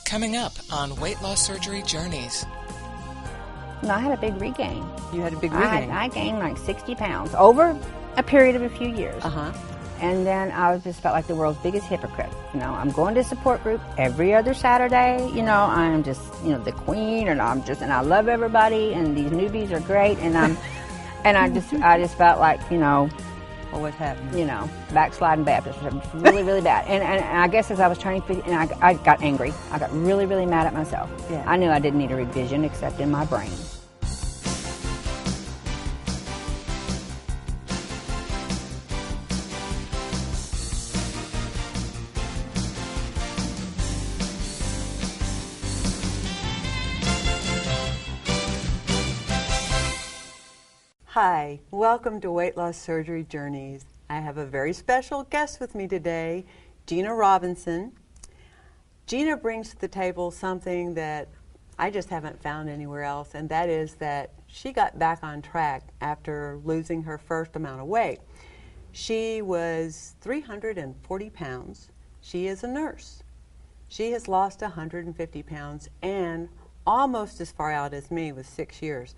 Coming up on Weight Loss Surgery Journeys. No, I had a big regain. You had a big regain? I gained like 60 pounds over a period of a few years. Uh-huh. And then I was just felt like the world's biggest hypocrite. You know, I'm going to support group every other Saturday. You know, I'm just, the queen, and and I love everybody, and these newbies are great, and I just felt like, Well, what happened? Backsliding Baptist, really, really bad. And I guess as I was turning 50, and I got angry. I got really, really mad at myself. Yeah. I knew I didn't need a revision except in my brain. Hi, welcome to Weight Loss Surgery Journeys. I have a very special guest with me today, Gina Robinson. Gina brings to the table something that I just haven't found anywhere else, and that is that she got back on track after losing her first amount of weight. She was 340 pounds. She is a nurse. She has lost 150 pounds and almost as far out as me with 6 years.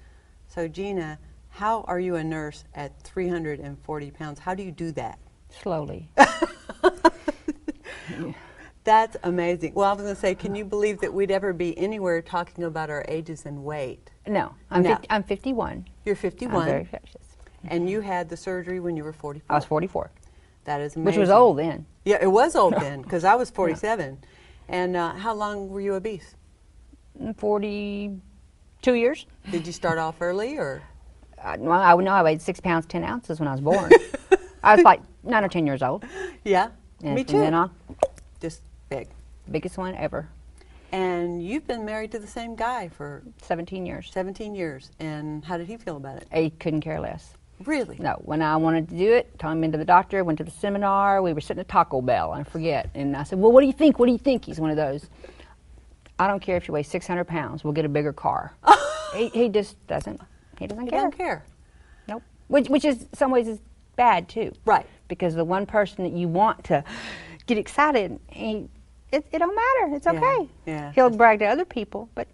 So Gina, how are you a nurse at 340 pounds? How do you do that? Slowly. That's amazing. Well, I was going to say, can you believe that we'd ever be anywhere talking about our ages and weight? No, I'm 51. You're 51. I'm very precious. And you had the surgery when you were 44. I was 44. That is amazing. Which was old then. Yeah, it was old then, because I was 47. Yeah. And how long were you obese? 42 years. Did you start off early, or? Well, I know I weighed 6 pounds 10 ounces when I was born. I was like 9 or 10 years old. Yeah, and me too. From then on, just big. Biggest one ever. And you've been married to the same guy for 17 years. 17 years. And how did he feel about it? He couldn't care less. Really? No. When I wanted to do it, took him into the doctor, went to the seminar. We were sitting at Taco Bell, I forget. And I said, well, what do you think? What do you think? He's one of those. I don't care if you weigh 600 pounds. We'll get a bigger car. He just doesn't. He doesn't care. He doesn't care. Nope. Which is, in some ways, is bad, too. Right. Because the one person that you want to get excited, it don't matter. It's okay. Yeah. He'll brag to other people, but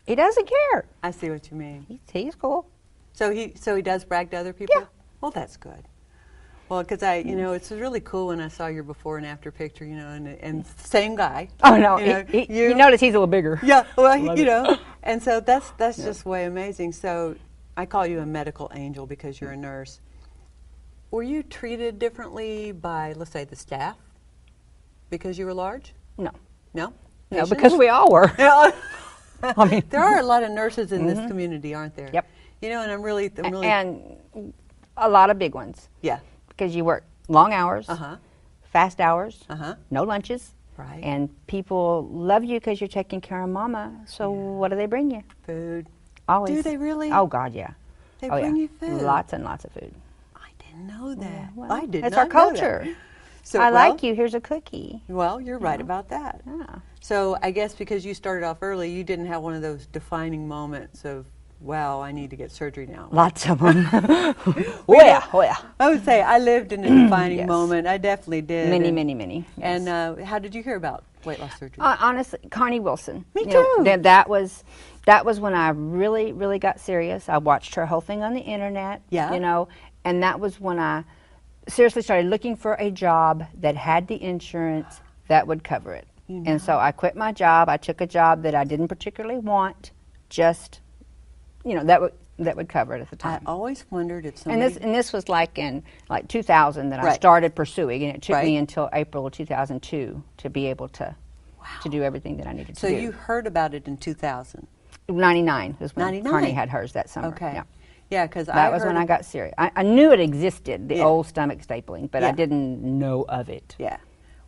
he doesn't care. I see what you mean. He's cool. So he does brag to other people? Yeah. Well, that's good. Well, because it's really cool when I saw your before and after picture, and same guy. Oh, no. You notice he's a little bigger. Yeah, well, and so that's just way amazing. So I call you a medical angel because you're a nurse. Were you treated differently by, let's say, the staff because you were large? No. No? No, because we all were. I mean, there are a lot of nurses in this community, aren't there? Yep. And I'm really and a lot of big ones. Yeah. Because you work long hours, fast hours, no lunches. Right. And people love you because you're taking care of mama. So what do they bring you? Food. Always. Do they really? Oh, God, yeah. They bring you food? Lots and lots of food. I didn't know that. Yeah, well, I did it's not our culture. Know that. So, I like you. Here's a cookie. Well, you're right about that. Yeah. So I guess because you started off early, you didn't have one of those defining moments of, wow, I need to get surgery now. Lots of them. Oh, yeah. I would say I lived in a defining Yes. moment. I definitely did. Many. Yes. And how did you hear about weight loss surgery? Honestly, Connie Wilson. Me too. That was when I really, really got serious. I watched her whole thing on the internet. Yeah. And that was when I seriously started looking for a job that had the insurance that would cover it. And so I quit my job. I took a job that I didn't particularly want, just that would cover it at the time. I always wondered if somebody... And this was like in 2000 that I started pursuing, and it took me until April of 2002 to be able to do everything that I needed to do. So you heard about it in 2000? 99 was when 99? Connie had hers that summer. Okay. Yeah. Yeah, because that was when I got serious. I knew it existed, the old stomach stapling, but I didn't know of it. Yeah.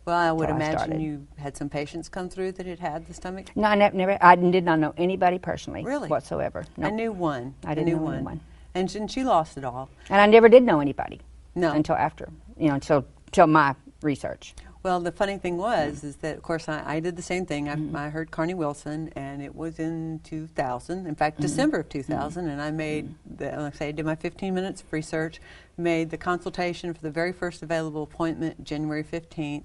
Well, I would imagine started. you had some patients come through that had the stomach. No, I did not know anybody personally whatsoever. No. I knew one. I didn't know anyone. And she lost it all. And I never did know anybody. No. Until after, until my research. Well, the funny thing is that, of course, I did the same thing. I heard Connie Wilson, and it was in 2000. In fact, December of 2000, and I made, I did my 15 minutes of research, made the consultation for the very first available appointment January 15th,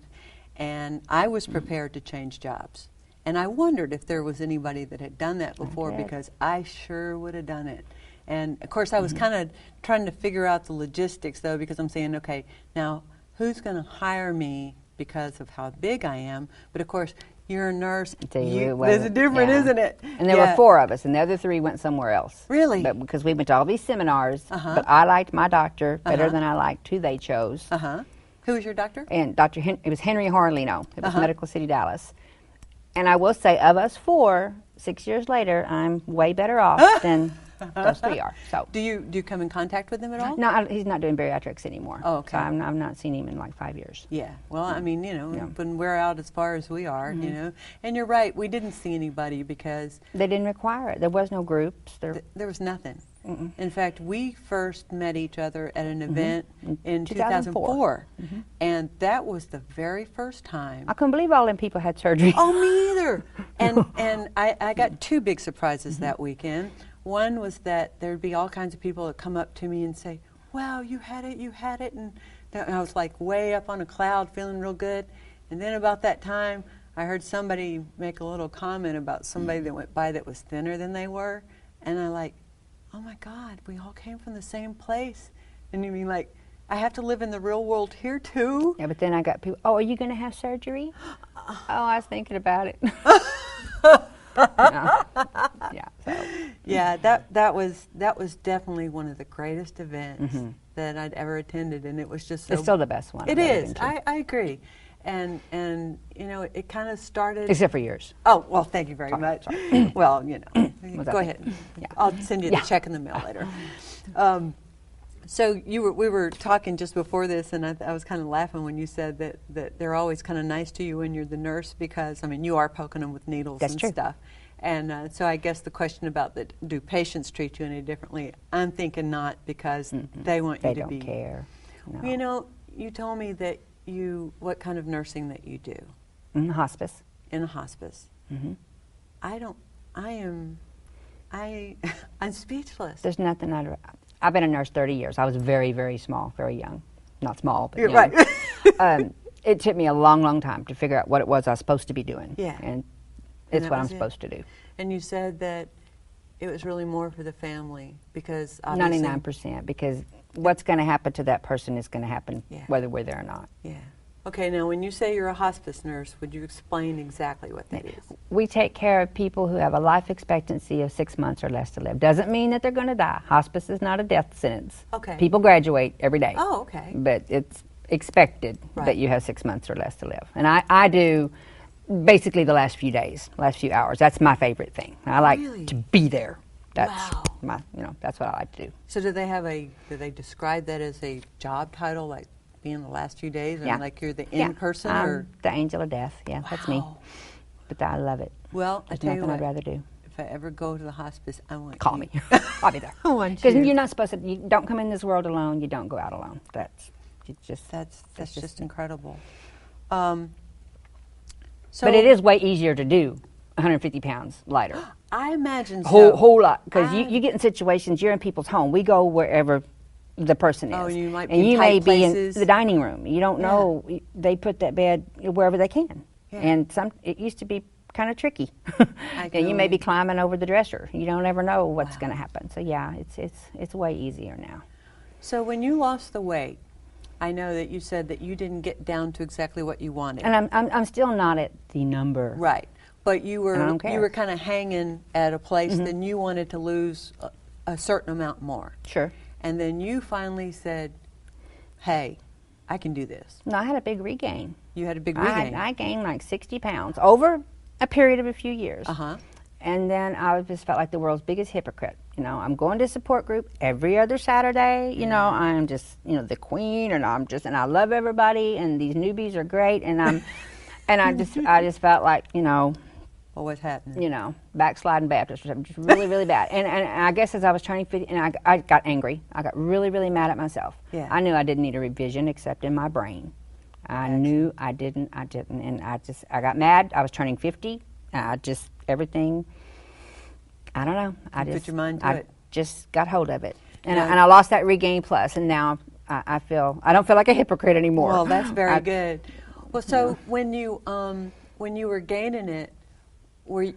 and I was prepared to change jobs. And I wondered if there was anybody that had done that before, did. because I sure would have done it. And of course I was kind of trying to figure out the logistics though, because I'm saying, okay, now who's going to hire me because of how big I am? But of course, you're a nurse. There's a difference, isn't it? And there were 4 of us, and the other 3 went somewhere else. Really? But because we went to all these seminars, but I liked my doctor better than I liked who they chose. Who was your doctor? And it was Henry Harlino. It was Medical City, Dallas. And I will say, of us 4, 6 years later, I'm way better off than those 3 are. So. Do you come in contact with him at all? No, he's not doing bariatrics anymore. Oh, okay. So I've not seen him in like 5 years. Yeah. Well, I mean, you know, when we're out as far as we are, you know, and you're right, we didn't see anybody because they didn't require it. There was no groups. There was nothing. In fact, we first met each other at an event in 2004, and that was the very first time. I couldn't believe all them people had surgery. Oh, me either. And I got 2 big surprises that weekend. One was that there'd be all kinds of people that come up to me and say, wow, you had it, and I was like way up on a cloud feeling real good. And then about that time, I heard somebody make a little comment about somebody that went by that was thinner than they were, and I like, oh my God, we all came from the same place. And you mean like, I have to live in the real world here too? Yeah, but then I got people, oh, are you going to have surgery? Oh, I was thinking about it. Yeah, so. Yeah, that was definitely one of the greatest events that I'd ever attended, and it was just so. It's still the best one. It is. I agree, and you know, it kind of started. Except for yours. Oh well, thank you very much. Well, you know, go ahead. Yeah. I'll send you the check in the mail later. So we were talking just before this, and I was kind of laughing when you said that they're always kind of nice to you when you're the nurse, because I mean you are poking them with needles and stuff. And so I guess the question about do patients treat you any differently? I'm thinking not, because they want you to be. They don't care. No. You know, you told me that what kind of nursing that you do? In the hospice. In a hospice. I'm speechless. There's nothing I've been a nurse 30 years. I was very, very small, very young. Not small, but You're young. Right. It took me a long, long time to figure out what it was I was supposed to be doing. Yeah. And it's what I'm supposed to do. And you said that it was really more for the family, because obviously 99%, because what's going to happen to that person is going to happen whether we're there or not. Yeah. Okay, now when you say you're a hospice nurse, would you explain exactly what that is? We take care of people who have a life expectancy of 6 months or less to live. Doesn't mean that they're going to die. Hospice is not a death sentence. Okay. People graduate every day. Oh, okay. But it's expected that you have 6 months or less to live. And I do basically the last few days, last few hours. That's my favorite thing. I like to be there. That's that's what I like to do. So do they describe that as a job title, like being the last few days, and like you're the end person, or the angel of death? Yeah, that's me. But I love it. Well, There's I tell you nothing what, I'd rather do. if I ever go to the hospice, I want Call you. me. I'll be there. I want Because you. you're not supposed to. You don't come in this world alone. You don't go out alone. That's just incredible. So, but it is way easier to do 150 pounds lighter. I imagine so. Whole lot, because you get in situations. You're in people's home. We go wherever the person is. Oh, you might be and in you tight may places. be in the dining room. You don't know. They put that bed wherever they can. Yeah. And it used to be kind of tricky. I And you may be can climbing over the dresser. You don't ever know what's going to happen. So yeah, it's way easier now. So when you lost the weight, I know that you said that you didn't get down to exactly what you wanted. And I'm still not at the number. Right. But you were I don't care. kind of hanging at a place, then you wanted to lose a certain amount more. Sure. And then you finally said, hey, I can do this. No, I had a big regain. You had a big regain. I gained like 60 pounds over a period of a few years. Uh-huh. And then I just felt like the world's biggest hypocrite. You know, I'm going to support group every other Saturday. You know, I'm just, the queen, and and I love everybody, and these newbies are great, and I just felt like, Well, what's happening? Backsliding Baptist or something, just really, really bad. And I guess as I was turning 50, and I got angry. I got really, really mad at myself. Yeah. I knew I didn't need a revision except in my brain. I knew I didn't, and I got mad. I was turning 50. Everything, I don't know. Put your mind to it. Just got hold of it. And I lost that Regain Plus, and now I don't feel like a hypocrite anymore. Well, that's very good. Well, so when you were gaining it,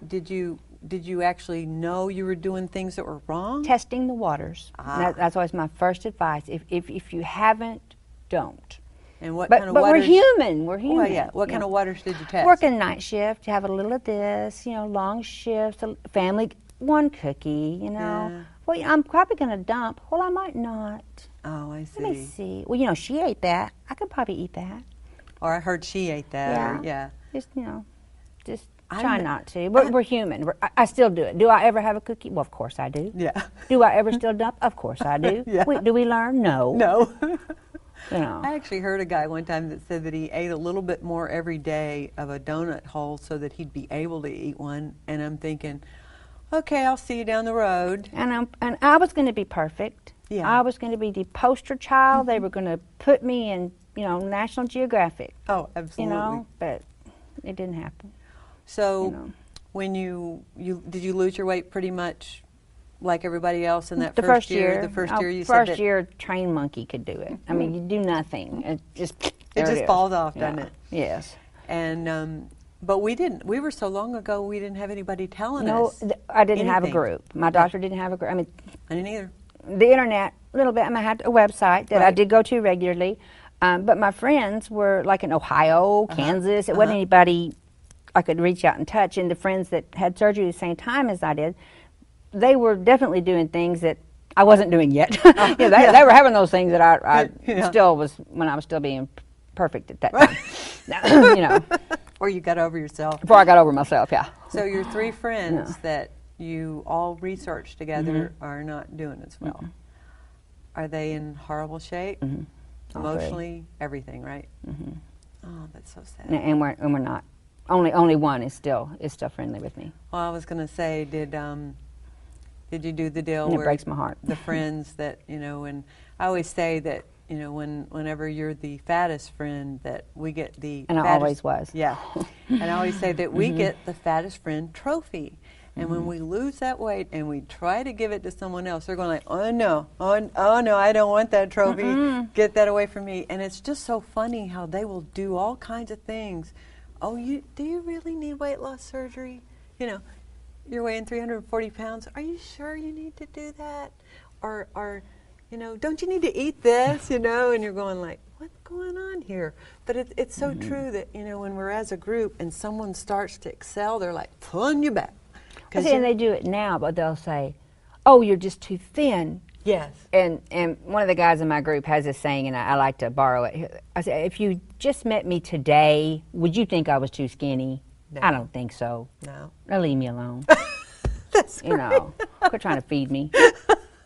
did you actually know you were doing things that were wrong? Testing the waters. That's always my first advice. If you haven't, don't. And what But kind of we're waters? human. We're human. Well, yeah. What kind of waters did you test? Working night shift, you have a little of this, long shifts, family, one cookie, Yeah. Well, I'm probably going to dump. Well, I might not. Oh, I see. Let me see. Well, she ate that. I could probably eat that. Or I heard she ate that. Yeah. Or, Just try not to. We're human. I still do it. Do I ever have a cookie? Well, of course I do. Yeah. Do I ever still dump? Of course I do. Yeah. Do we learn? No. No. I actually heard a guy one time that said that he ate a little bit more every day of a donut hole so that he'd be able to eat one. And I'm thinking, okay, I'll see you down the road. And I was going to be perfect. Yeah. I was going to be the poster child. They were going to put me in, National Geographic. Oh, absolutely. But it didn't happen. So when did you lose your weight pretty much like everybody else in that The first year. The first year you said First that year, trained monkey could do it. I mean, you do nothing. It just falls off, doesn't it? Yes. And but we didn't. We were so long ago. We didn't have anybody telling No, us. I didn't have a anything. group. My doctor didn't have a group. I mean, I didn't either. the internet, a little bit. I had a website that I Right. did go to regularly, but my friends were like in Ohio, Kansas. It wasn't anybody I could reach out and touch. And the friends that had surgery the same time as I did, they were definitely doing things that I wasn't doing yet. They were having those things that I still was when I was still being perfect at that time. Or you got over yourself. Before I got over myself, yeah. So your three friends that you all researched together are not doing as well. Are they in horrible shape? Emotionally, everything, right? Oh, that's so sad. And we're not. Only one is still friendly with me. Well, I was going to say, did you do the deal And it where breaks my heart. the friends that and I always say that whenever you're the fattest friend that we get the And fattest, I always was. Yeah. And I always say that we get the fattest friend trophy. And when we lose that weight and we try to give it to someone else, they're going like, oh no, I don't want that trophy. Get that away from me. And it's just so funny how they will do all kinds of things. Oh, do you really need weight loss surgery? You're weighing 340 pounds. Are you sure you need to do that? Or don't you need to eat this? And you're going like, what's going on here? But it's so true that, when we're as a group and someone starts to excel, they're like, pulling you back. And they do it now, but they'll say, oh, you're just too thin. Yes. And one of the guys in my group has this saying, and I like to borrow it. I say, if you just met me today, would you think I was too skinny? No. I don't think so. No. Now leave me alone. That's great. Quit trying to feed me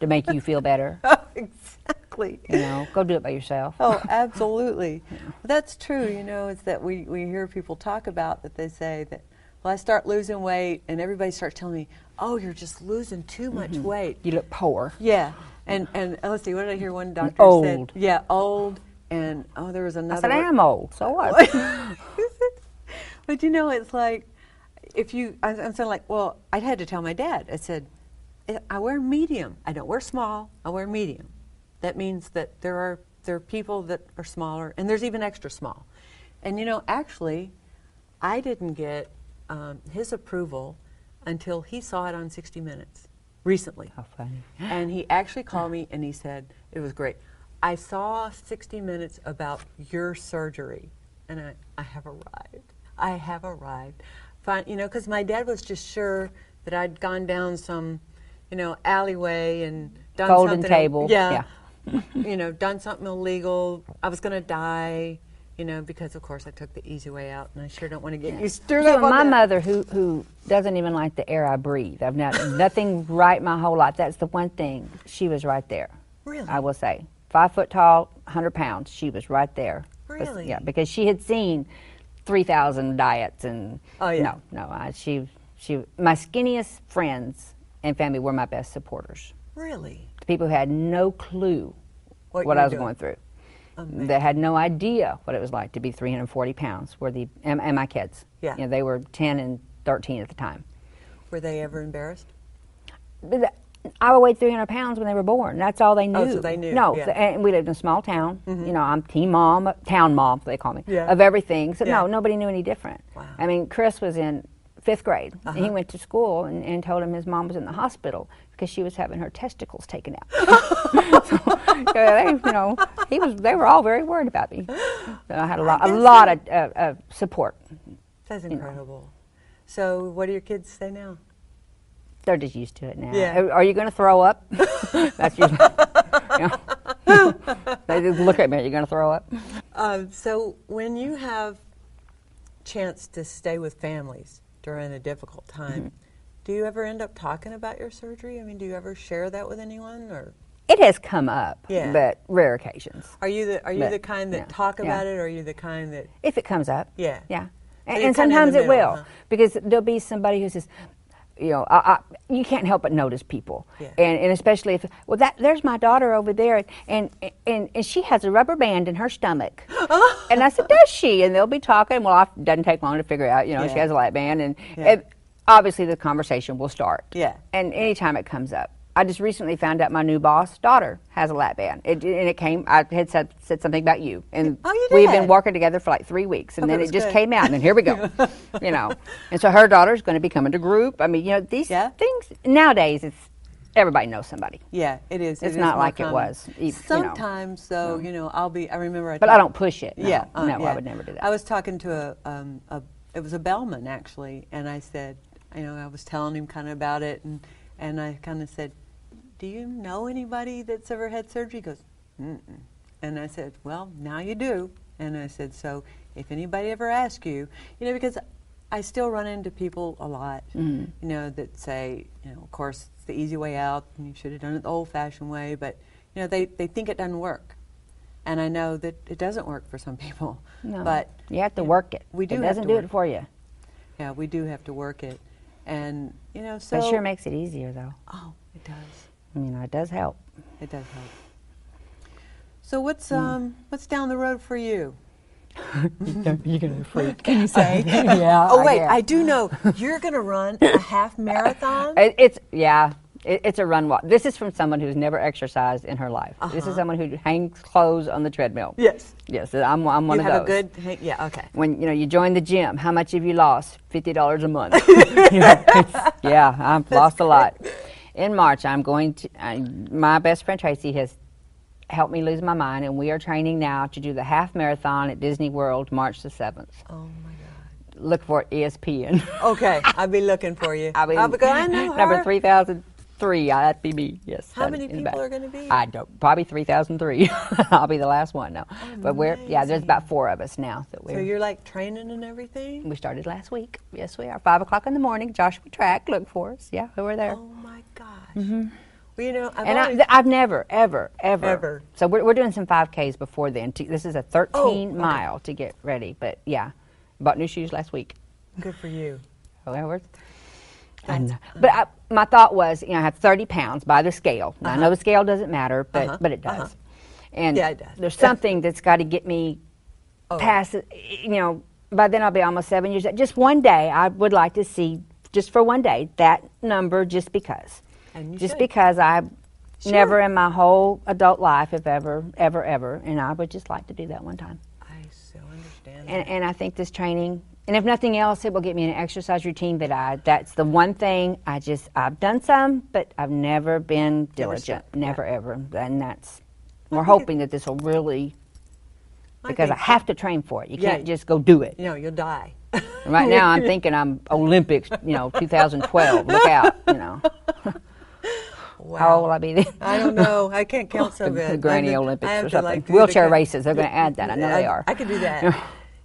to make you feel better. Oh, exactly. Go do it by yourself. Oh, absolutely. Well, that's true, is that we hear people talk about that they say that, well, I start losing weight and everybody starts telling me, oh, you're just losing too much weight. You look poor. Yeah. And let's see, what did I hear one doctor Old. said? Yeah, old. And, there was another I said, I one. am old. So what? But it's like, I'm saying like, well, I had to tell my dad. I said, I wear medium. I don't wear small. I wear medium. That means that there are people that are smaller, and there's even extra small. And actually, I didn't get his approval until he saw it on 60 Minutes recently. How funny. And he actually called me and he said, it was great. I saw 60 Minutes about your surgery, and I have arrived. I have arrived. Fine, because my dad was just sure that I'd gone down some, alleyway and done Golden something. table. Yeah. Done something illegal. I was going to die, because of course I took the easy way out, and I sure don't want to get you stirred up on my that. mother, who doesn't even like the air I breathe. I've nothing right my whole life. That's the one thing. She was right there. Really? I will say. 5 foot tall, 100 pounds. She was right there. Really? Yeah, because she had seen 3,000 diets and she my skinniest friends and family were my best supporters. Really? The people who had no clue What what you I were was doing. going through. Amazing. They had no idea what it was like to be 340 pounds. And my kids. Yeah. They were 10 and 13 at the time. Were they ever embarrassed? I weighed 300 pounds when they were born. That's all they knew. Oh, so they knew, No, yeah. and we lived in a small town. I'm teen mom, town mom, they call me, Yeah. of everything. So Yeah. no, nobody knew any different. Wow. I mean, Chris was in 5th grade. And he went to school and told him his mom was in the hospital because she was having her testicles taken out. So, they were all very worried about me. So I had a lot of support. That's incredible. So what do your kids say now? They're just used to it now. Yeah. Are you going to throw up? That's usually, they just look at me. Are you going to throw up? So when you have chance to stay with families during a difficult time, do you ever end up talking about your surgery? I mean, do you ever share that with anyone, or? It has come up, but rare occasions. Are you the kind that talk about it, or are you the kind that? If it comes up. Yeah. Yeah. So And sometimes it will, huh? because there'll be somebody who says, you can't help but notice people, and especially if there's my daughter over there, and she has a rubber band in her stomach, and I said, does she? And they'll be talking. Well, it doesn't take long to figure out. She has a lap band, and obviously the conversation will start. Yeah. And anytime it comes up. I just recently found out my new boss' daughter has a lap band. I had said something about you. And we've been working together for like 3 weeks. And then it just came out, and then here we go. And so her daughter's going to be coming to group. I mean, these things, nowadays, everybody knows somebody. Yeah, it is. It's not like it was. Sometimes, though, I remember. But I don't push it. No. Yeah. No, I would never do that. I was talking to it was a bellman, actually, and I said, I was telling him kind of about it, and I kind of said, do you know anybody that's ever had surgery? He goes, mm-mm. And I said, well, now you do. And I said, so if anybody ever asks you, because I still run into people a lot, that say, of course, it's the easy way out, and you should have done it the old-fashioned way, but, they think it doesn't work. And I know that it doesn't work for some people. No, but you have to work it. We do. It doesn't do it for you. Yeah, we do have to work it. And, so. It sure makes it easier, though. Oh, it does. It does help. It does help. So what's down the road for you? You're gonna freak. Can you say? Yeah. Oh wait, I do know you're gonna run a half marathon. It's a run walk. This is from someone who's never exercised in her life. This is someone who hangs clothes on the treadmill. Yes. Yes, I'm one of those. You have a good, okay. When you join the gym, how much have you lost? $50 a month. I've lost a lot. In March, I'm going to, my best friend Tracy has helped me lose my mind, and we are training now to do the half marathon at Disney World, March the 7th. Oh my God. Look for ESPN. Okay, I'll be looking for you. I know her. Number 3003, that'd be me, yes. How many people are going to be? I don't, probably 3003. I'll be the last one, no. But there's about 4 of us now. So you're like training and everything? We started last week. Yes, we are. 5 o'clock in the morning, Joshua Track, look for us. Yeah, we're there. Oh my gosh. Well, I've never, ever. So we're doing some 5Ks before then. This is a 13-mile to get ready. But bought new shoes last week. Good for you. Oh, that works. But my thought was, I have 30 pounds by the scale. Now, I know the scale doesn't matter, but it does. And it does. There's something that's got to get me past it. By then I'll be almost 7 years. Just one day, I would like to see, just for one day, that number, just because. Because I never in my whole adult life have ever, and I would just like to do that one time. I so understand that. And I think this training, and if nothing else, it will get me an exercise routine that's the one thing I've done some, but I've never been diligent, never ever. And we're hoping that this will really, because I have to train for it. You can't just go do it. You'll die. Right now I'm thinking I'm Olympics, 2012, look out, Wow. How old will I be then? I don't know. I can't count so good. The Granny Olympics or something. Wheelchair races, they're going to add that. I know they are. I could do that.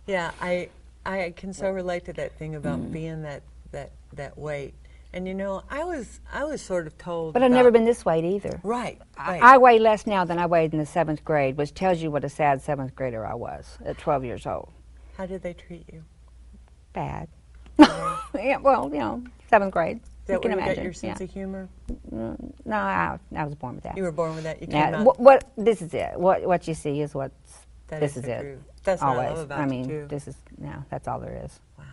Yeah, I can so relate to that thing about being that weight. And I was sort of told. But I've never been this weight either. Right. I weigh less now than I weighed in the 7th grade, which tells you what a sad 7th grader I was at 12 years old. How did they treat you? Bad. Yeah, well, 7th grade. Is that you can where you imagine. got your sense of humor? No, I was born with that. You were born with that. You came out. This is it. What you see is this is it. Truth. That's what I love about you too. This is that's all there is. Wow.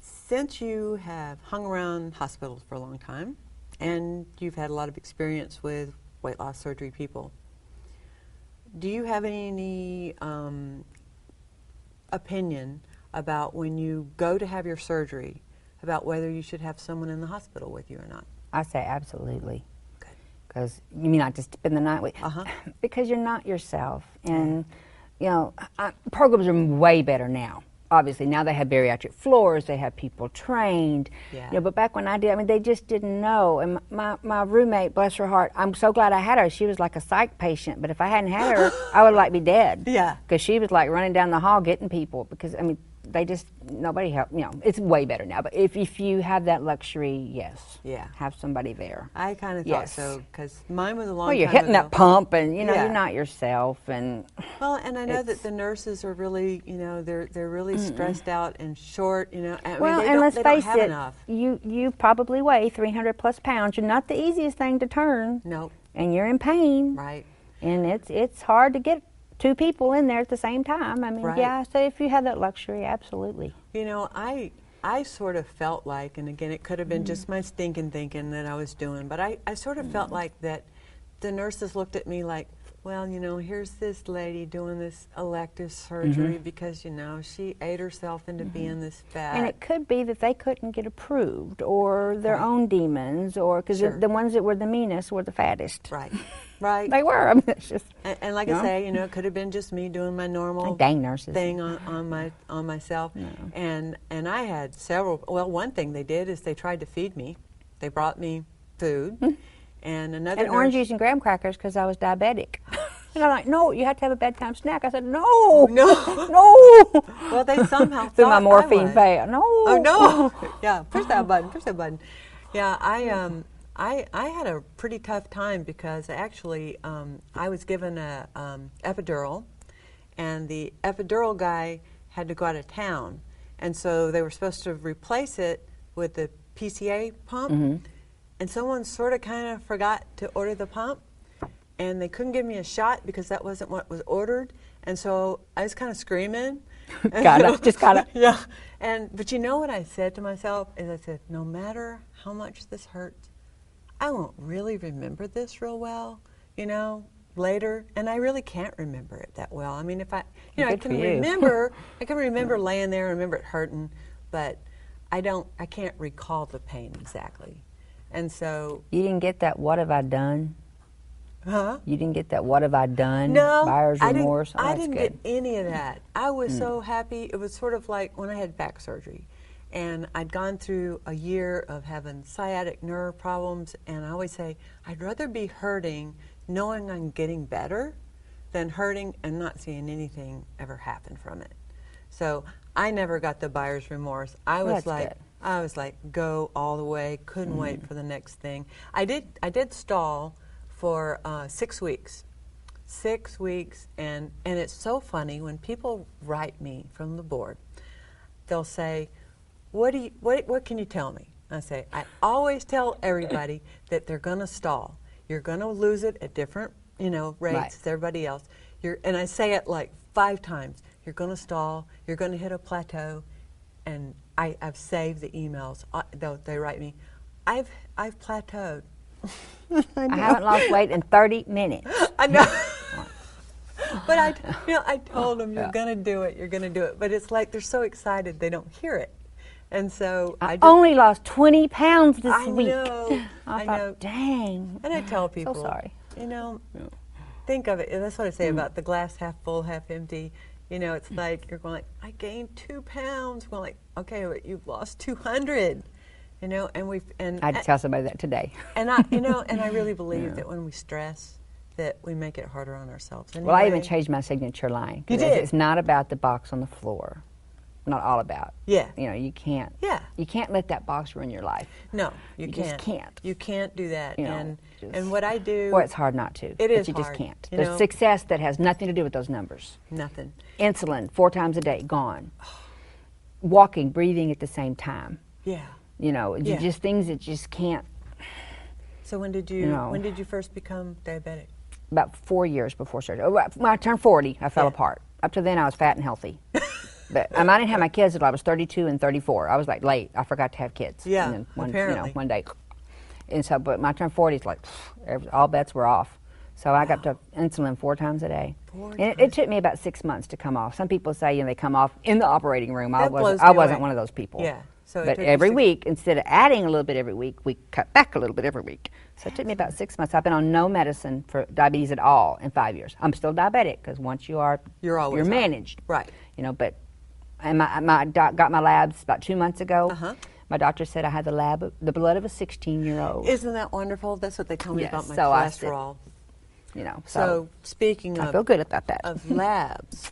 Since you have hung around hospitals for a long time, and you've had a lot of experience with weight loss surgery people, do you have any opinion about when you go to have your surgery, about whether you should have someone in the hospital with you or not? I say absolutely. Good. Because you mean not just spend the night with, because you're not yourself. And, you know, programs are way better now. Obviously, now they have bariatric floors, they have people trained. Yeah. You know, but back when I did, I mean, they just didn't know. And my roommate, bless her heart, I'm so glad I had her. She was like a psych patient, but if I hadn't had her, I would like be dead. Yeah. Because she was like running down the hall getting people. Because I mean, they just nobody helped. You know, it's way better now. But if you have that luxury, yes, have somebody there. I kind of thought so, because mine was a long time ago. Well, you're hitting that pump, and you know Yeah. you're not yourself, and well, and I know that the nurses are really, you know, they're really stressed out and short, you know. I well, mean, and let's they don't face have it, enough. you probably weigh 300 plus pounds. You're not the easiest thing to turn. Nope. And you're in pain. Right. And it's hard to get two people in there at the same time. I mean, Right. yeah. So if you have that luxury, absolutely. You know, I sort of felt like, and again, it could have been just my stinking thinking that I was doing, but I sort of felt like that the nurses looked at me like, well, you know, here's this lady doing this elective surgery because, you know, she ate herself into being this fat. And it could be that they couldn't get approved, or their own demons, or because Sure. the ones that were the meanest were the fattest. Right. Right. They were. I mean, it's just. And like I say, you know, it could have been just me doing my normal Dang nurses. thing on myself. No. And I had several. Well, one thing they did is they tried to feed me. They brought me food, and another And nurse, orange juice and graham crackers because I was diabetic. And I'm like, no, you have to have a bedtime snack. I said, no, no. Well, they somehow through thought my morphine I was. vein. No. Oh no! Yeah, push that button. Push that button. Yeah, I had a pretty tough time because actually I was given a epidural, and the epidural guy had to go out of town, and so they were supposed to replace it with the PCA pump, and someone sort of kind of forgot to order the pump, and they couldn't give me a shot because that wasn't what was ordered, and so I was kind of screaming. Just got it. Yeah, but you know what I said to myself is I said, no matter how much this hurts, I won't really remember this real well, you know, later, and I really can't remember it that well. I mean, if I, you know, I can remember laying there and remember it hurting, but I can't recall the pain exactly, and so. You didn't get that "What have I done"? Huh? You didn't get that "What have I done"? No, Buyer's remorse. Oh, I that's didn't good. get any of that. I was so happy. It was sort of like when I had back surgery, and I'd gone through a year of having sciatic nerve problems, and I always say, I'd rather be hurting knowing I'm getting better than hurting and not seeing anything ever happen from it. So I never got the buyer's remorse. I was like, go all the way, couldn't wait for the next thing. I did stall for 6 weeks. 6 weeks, and it's so funny when people write me from the board. They'll say, what can you tell me? I say, I always tell everybody that they're going to stall. You're going to lose it at different, you know, rates as everybody else. And I say it like 5 times. You're going to stall. You're going to hit a plateau. And I've saved the emails. They write me, I've plateaued. I haven't lost weight in 30 minutes. I know. But I told them, you're going to do it, you're going to do it. But it's like they're so excited they don't hear it. And so I only lost 20 pounds this week. I thought, know. dang. And I tell people, So sorry. you know, think of it. And that's what I say about the glass half full, half empty. You know, it's like you're going like, I gained 2 pounds. We're like, okay, but you've lost 200. You know, and I had to tell somebody that today. And I really believe that when we stress, that we make it harder on ourselves. Anyway. Well, I even changed my signature line. You did? It's not about the box on the floor. Not all about. Yeah. You know, you can't. Yeah. You can't let that box ruin your life. No, You can't. just can't. You can't do that. You know, and what I do. Well, it's hard not to. It is but you hard, just can't. you There's know. success that has nothing to do with those numbers. Nothing. Insulin 4 times a day, gone. Walking, breathing at the same time. Yeah. You know, Yeah. just things that just can't. So when did you first become diabetic? About 4 years before surgery. When I turned 40, I fell apart. Up to then, I was fat and healthy. But I didn't have my kids until I was 32 and 34. I was like late. I forgot to have kids. Yeah, and then apparently. one day. And so, but when I turned 40, it's like all bets were off. So I got to insulin 4 times a day. And it took me about 6 months to come off. Some people say, you know, they come off in the operating room. I wasn't one of those people. Yeah. So but every week, instead of adding a little bit every week, we cut back a little bit every week. So it took me about 6 months. I've been on no medicine for diabetes at all in 5 years. I'm still diabetic because once you're managed. Right. You know, but and my doc got my labs about 2 months ago. My doctor said I had the blood of a 16-year-old. Isn't that wonderful? That's what they tell me about my so cholesterol. You know, so speaking of, I feel good about that. Of labs,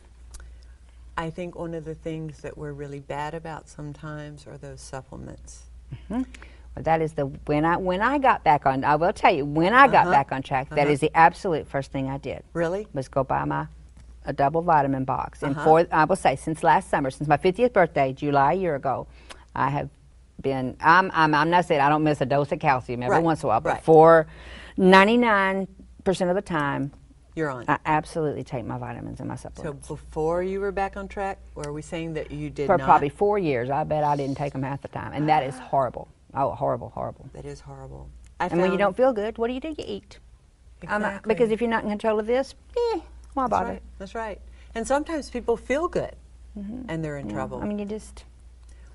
I think one of the things that we're really bad about sometimes are those supplements. Well, that is when I got back on. I will tell you, when I got back on track, that is the absolute first thing I did. Really? Was go buy a double vitamin box. And I will say, since last summer, since my 50th birthday, July a year ago, I have been. I'm not saying I don't miss a dose of calcium every once in a while, but for 99% of the time, you're on. I absolutely take my vitamins and my supplements. So before you were back on track, or are we saying that you did for not? Probably 4 years. I bet I didn't take them half the time, and that is horrible. Oh, horrible, horrible. That is horrible. And when you don't feel good, what do? You eat. Exactly. Because if you're not in control of this, why bother? That's right. And sometimes people feel good, and they're in trouble. I mean, you just.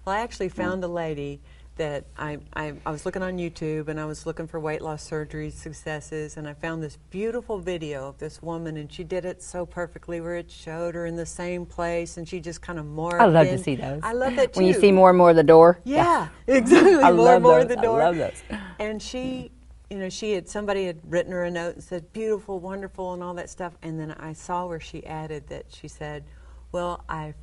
Well, I actually found a lady that I was looking on YouTube, and I was looking for weight loss surgery successes, and I found this beautiful video of this woman, and she did it so perfectly where it showed her in the same place, and she just kind of morphed. I love to see those. I love that too. When you see more and more of the door. Yeah, exactly. More and more of the door. I love those. And she, you know, somebody had written her a note and said, beautiful, wonderful, and all that stuff, and then I saw where she added that she said, well, I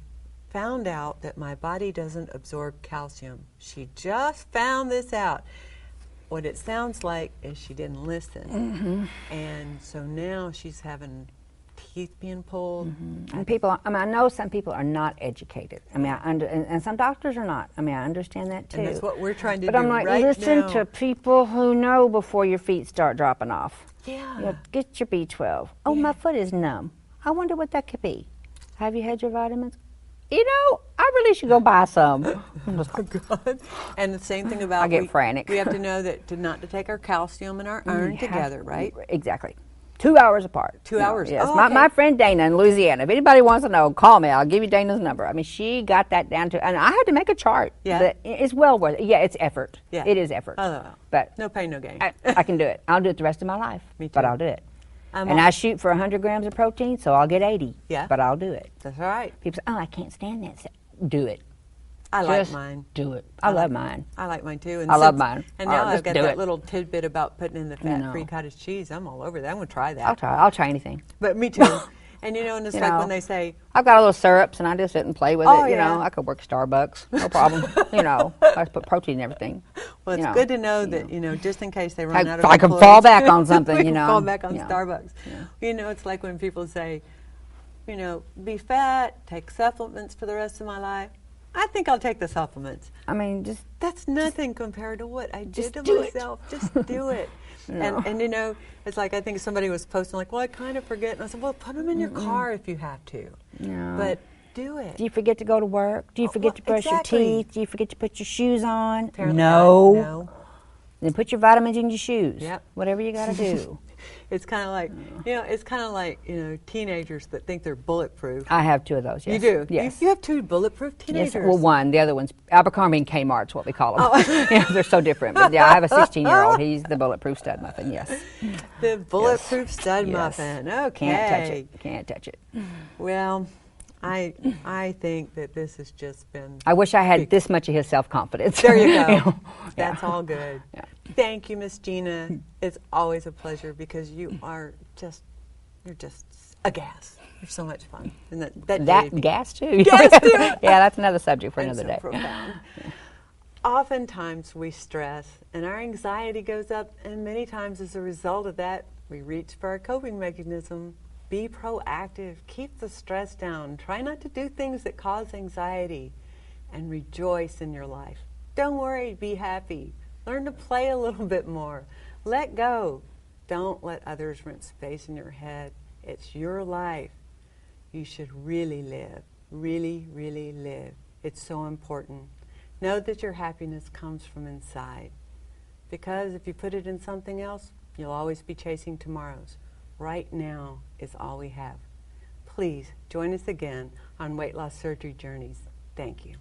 found out that my body doesn't absorb calcium. She just found this out. What it sounds like is she didn't listen. And so now she's having teeth being pulled. And people, I know some people are not educated. I mean, and some doctors are not. I mean, I understand that too. And that's what we're trying to do. But I'm like, listen to people who know before your feet start dropping off. Yeah. You know, get your B12. Oh, my foot is numb. I wonder what that could be. Have you had your vitamins? You know, I really should go buy some. Oh, God. And the same thing about I get frantic. We have to know that not to take our calcium and our iron together, right? Exactly. 2 hours apart. 2 hours? Yes. Oh, okay. My friend Dana in Louisiana, if anybody wants to know, call me. I'll give you Dana's number. I mean, she got that down to, and I had to make a chart. Yeah. But it's well worth it. Yeah, it's effort. Yeah. It is effort. Oh, but no pain, no gain. I can do it. I'll do it the rest of my life. Me too. But I'll do it. And I shoot for 100 grams of protein, so I'll get 80. Yeah. But I'll do it. That's all right. People say, oh, I can't stand that. Do it. I like mine. Do it. I love mine. I like mine too. And I love mine. And now I've got that it. little tidbit about putting in the fat-free cottage cheese. I'm all over that. I'm going to try that. I'll try anything. But me too. And you know, and it's like when they say, I've got a little syrups and I just sit and play with it. You know, I could work Starbucks, no problem. You know, I put protein in everything. Well, it's good to know that, you know, just in case they run out of I can fall back on something, you know. Fall back on Starbucks. Yeah. You know, it's like when people say, you know, be fat, take supplements for the rest of my life. I think I'll take the supplements. I mean, that's nothing compared to what I did to do myself. Just do it. And you know, it's like I think somebody was posting like, well, I kind of forget. And I said, well, put them in your car if you have to. No. But do it. Do you forget to go to work? Do you forget to brush your teeth? Do you forget to put your shoes on? Apparently no. Then put your vitamins in your shoes. Yep. Whatever you got to do. It's kind of like, you know, it's kind of like, you know, teenagers that think they're bulletproof. I have 2 of those, yes. You do? Yes. You have 2 bulletproof teenagers? Yes, well, one. The other one's Abercrombie and Kmart's what we call them. Yeah, they're so different. But yeah, I have a 16-year-old. He's the bulletproof stud muffin, yes. The bulletproof stud muffin. Okay. Can't touch it. Can't touch it. Well, I think that this has just been... I wish I had this much of his self-confidence. There you go. You know? That's all good. Yeah. Thank you, Miss Gina. It's always a pleasure because you are just, you're just a gas. You're so much fun. And that gas too. Gas too. Yeah, that's another subject for another day. Profound. Yeah. Oftentimes we stress and our anxiety goes up, and many times as a result of that, we reach for our coping mechanism. Be proactive. Keep the stress down. Try not to do things that cause anxiety, and rejoice in your life. Don't worry. Be happy. Learn to play a little bit more. Let go. Don't let others rent space in your head. It's your life. You should really live. Really, really live. It's so important. Know that your happiness comes from inside. Because if you put it in something else, you'll always be chasing tomorrows. right now is all we have. Please join us again on Weight Loss Surgery Journeys. Thank you.